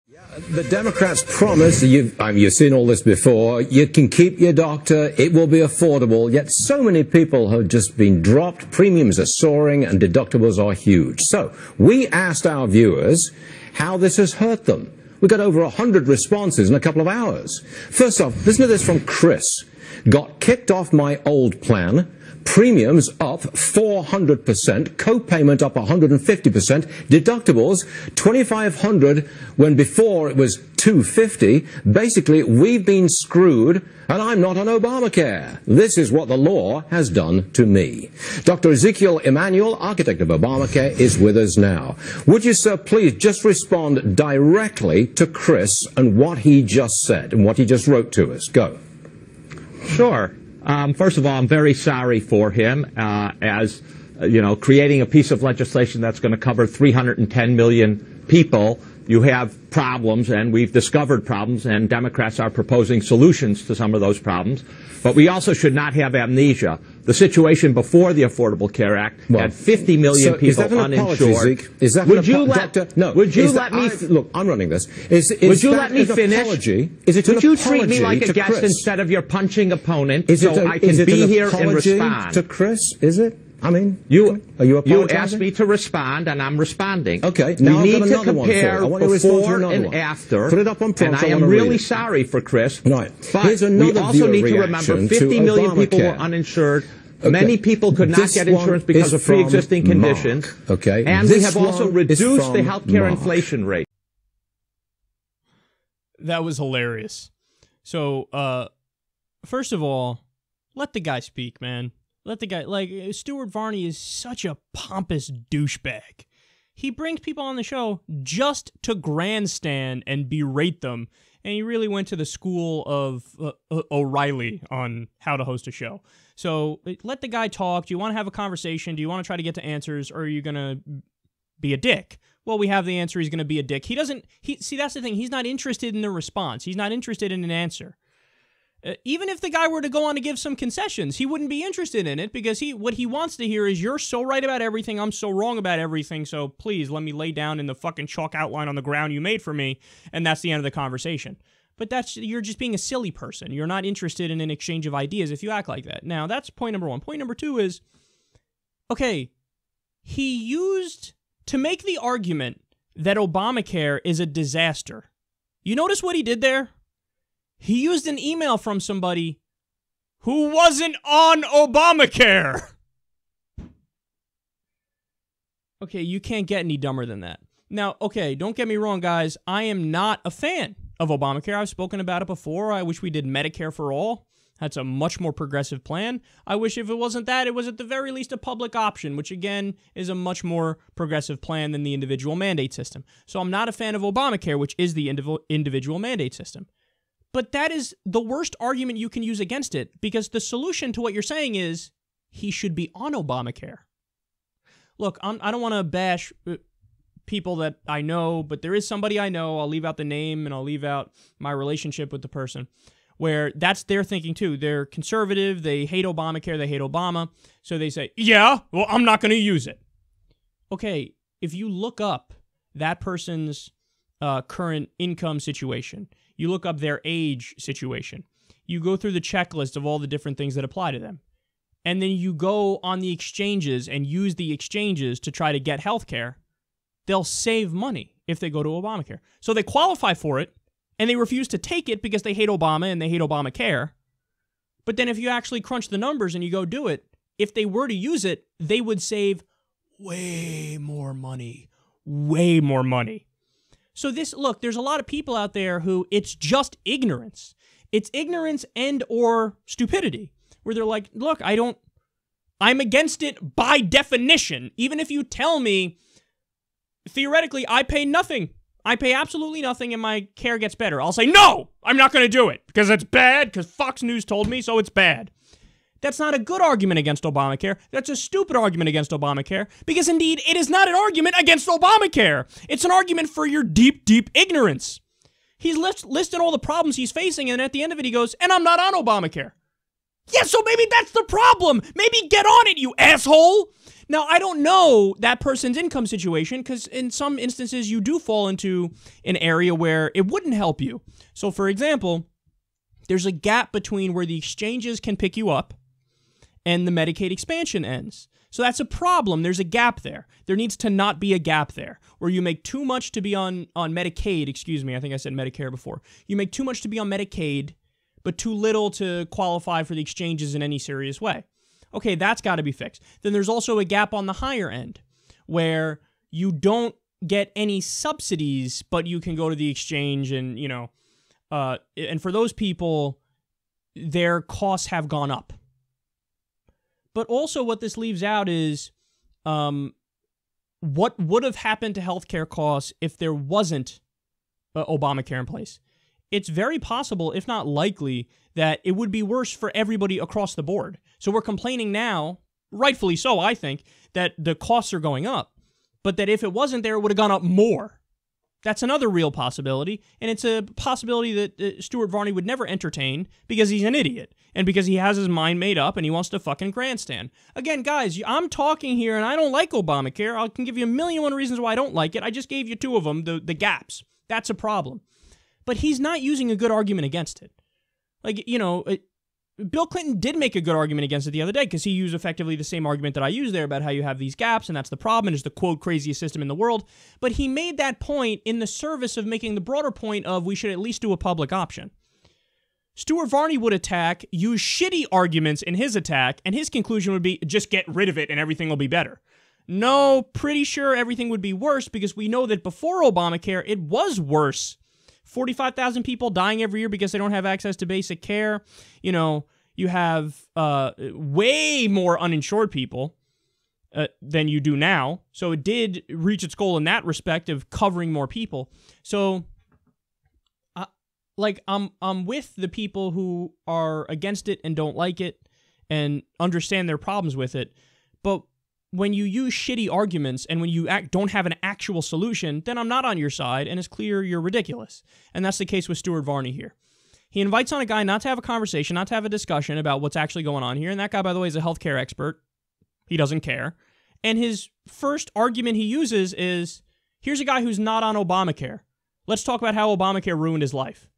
The Democrats promise, you've seen all this before, you can keep your doctor, it will be affordable, yet so many people have just been dropped, premiums are soaring, and deductibles are huge. So, we asked our viewers how this has hurt them. We got over 100 responses in a couple of hours. First off, listen to this from Chris. Got kicked off my old plan. Premiums up 400%, co-payment up 150%, deductibles $2,500 when before it was $250. Basically, we've been screwed, and I'm not on Obamacare. This is what the law has done to me. Dr. Ezekiel Emanuel, architect of Obamacare, is with us now. Would you, sir, please just respond directly to Chris and what he just said and what he just wrote to us? Go. Sure. First of all, I'm very sorry for him, as, you know, creating a piece of legislation that's going to cover 310 million people. You have problems, and we've discovered problems, and Democrats are proposing solutions to some of those problems. But we also should not have amnesia. The situation before the Affordable Care Act had 50 million people uninsured. Is that would you let no? Would you let me look? I'm running this. Would you let me finish? Apology? Is it would you treat me like a guest Chris? Instead of your punching opponent, is so I can be here and respond? To Chris, is it? I mean, you apologizing? asked me to respond, and I'm responding. Okay, now we I've need got to compare before and one. after. Put it up on prompt. And I am really sorry for Chris. Right. But Here's another we also need to remember 50 million people were uninsured. Okay. Many people could not get insurance because of pre-existing conditions. Okay. And we have also reduced the healthcare inflation rate. That was hilarious. So, first of all, let the guy speak, man. Let the guy, like, Stuart Varney is such a pompous douchebag. He brings people on the show just to grandstand and berate them, and he really went to the school of O'Reilly on how to host a show. So let the guy talk. Do you want to have a conversation? Do you want to try to get to answers, or are you going to be a dick? Well, we have the answer. He's going to be a dick. See, that's the thing. He's not interested in the response. He's not interested in an answer. Even if the guy were to go on to give some concessions, he wouldn't be interested in it because what he wants to hear is, you're so right about everything, I'm so wrong about everything, so please let me lay down in the fucking chalk outline on the ground you made for me, and that's the end of the conversation. But you're just being a silly person. You're not interested in an exchange of ideas if you act like that. Now, that's point number one. Point number two is, okay, he used to make the argument that Obamacare is a disaster. You notice what he did there? He used an email from somebody who wasn't on Obamacare. Okay, you can't get any dumber than that. Now, okay, don't get me wrong, guys. I am not a fan of Obamacare. I've spoken about it before. I wish we did Medicare for all. That's a much more progressive plan. I wish if it wasn't that, it was at the very least a public option, which again is a much more progressive plan than the individual mandate system. So I'm not a fan of Obamacare, which is the individual mandate system. But that is the worst argument you can use against it, because the solution to what you're saying is he should be on Obamacare. Look, I don't want to bash people that I know, but there is somebody I know. I'll leave out the name and I'll leave out my relationship with the person, where that's their thinking too. They're conservative. They hate Obamacare. They hate Obama. So they say, yeah, well, I'm not going to use it. Okay, if you look up that person's current income situation, you look up their age situation, you go through the checklist of all the different things that apply to them, and then you go on the exchanges and use the exchanges to try to get health care, they'll save money if they go to Obamacare. So they qualify for it, and they refuse to take it because they hate Obama and they hate Obamacare. But then if you actually crunch the numbers and you go do it, if they were to use it, they would save way more money. Way more money. So look, there's a lot of people out there who it's just ignorance. It's ignorance and or stupidity, where they're like, look, I'm against it by definition. Even if you tell me, theoretically, I pay nothing. I pay absolutely nothing and my care gets better. I'll say, no, I'm not going to do it because it's bad, because Fox News told me, so it's bad. That's not a good argument against Obamacare. That's a stupid argument against Obamacare, because indeed, it is not an argument against Obamacare. It's an argument for your deep, deep ignorance. He's listed all the problems he's facing, and at the end of it, he goes, and I'm not on Obamacare. Yeah, so maybe that's the problem. Maybe get on it, you asshole. Now, I don't know that person's income situation because in some instances you do fall into an area where it wouldn't help you. So, for example, there's a gap between where the exchanges can pick you up and the Medicaid expansion ends. So that's a problem. There's a gap there. There needs to not be a gap there where you make too much to be on Medicaid. Excuse me, I think I said Medicare before. You make too much to be on Medicaid, but too little to qualify for the exchanges in any serious way. Okay, that's got to be fixed. Then there's also a gap on the higher end where you don't get any subsidies, but you can go to the exchange and, and for those people, their costs have gone up. But also what this leaves out is what would have happened to healthcare costs if there wasn't Obamacare in place. It's very possible, if not likely, that it would be worse for everybody across the board. So we're complaining now, rightfully so, I think, that the costs are going up, but that if it wasn't there, it would have gone up more. That's another real possibility, and it's a possibility that Stuart Varney would never entertain because he's an idiot and because he has his mind made up and he wants to fucking grandstand. Again, guys, I'm talking here and I don't like Obamacare. I can give you a million and one reasons why I don't like it. I just gave you two of them, the gaps. That's a problem. But he's not using a good argument against it. Bill Clinton did make a good argument against it the other day because he used effectively the same argument that I used there about how you have these gaps and that's the problem and it's the, quote, craziest system in the world. But he made that point in the service of making the broader point of we should at least do a public option. Stuart Varney would use shitty arguments in his attack, and his conclusion would be just get rid of it and everything will be better. No, pretty sure everything would be worse because we know that before Obamacare, it was worse. 45,000 people dying every year because they don't have access to basic care. You have way more uninsured people than you do now. So it did reach its goal in that respect of covering more people. So, I'm with the people who are against it and don't like it and understand their problems with it. But when you use shitty arguments and when you don't have an actual solution, then I'm not on your side, and it's clear you're ridiculous. And that's the case with Stuart Varney here. He invites on a guy not to have a conversation, not to have a discussion about what's actually going on here, and that guy, by the way, is a healthcare expert. He doesn't care. And his first argument he uses is, here's a guy who's not on Obamacare. Let's talk about how Obamacare ruined his life.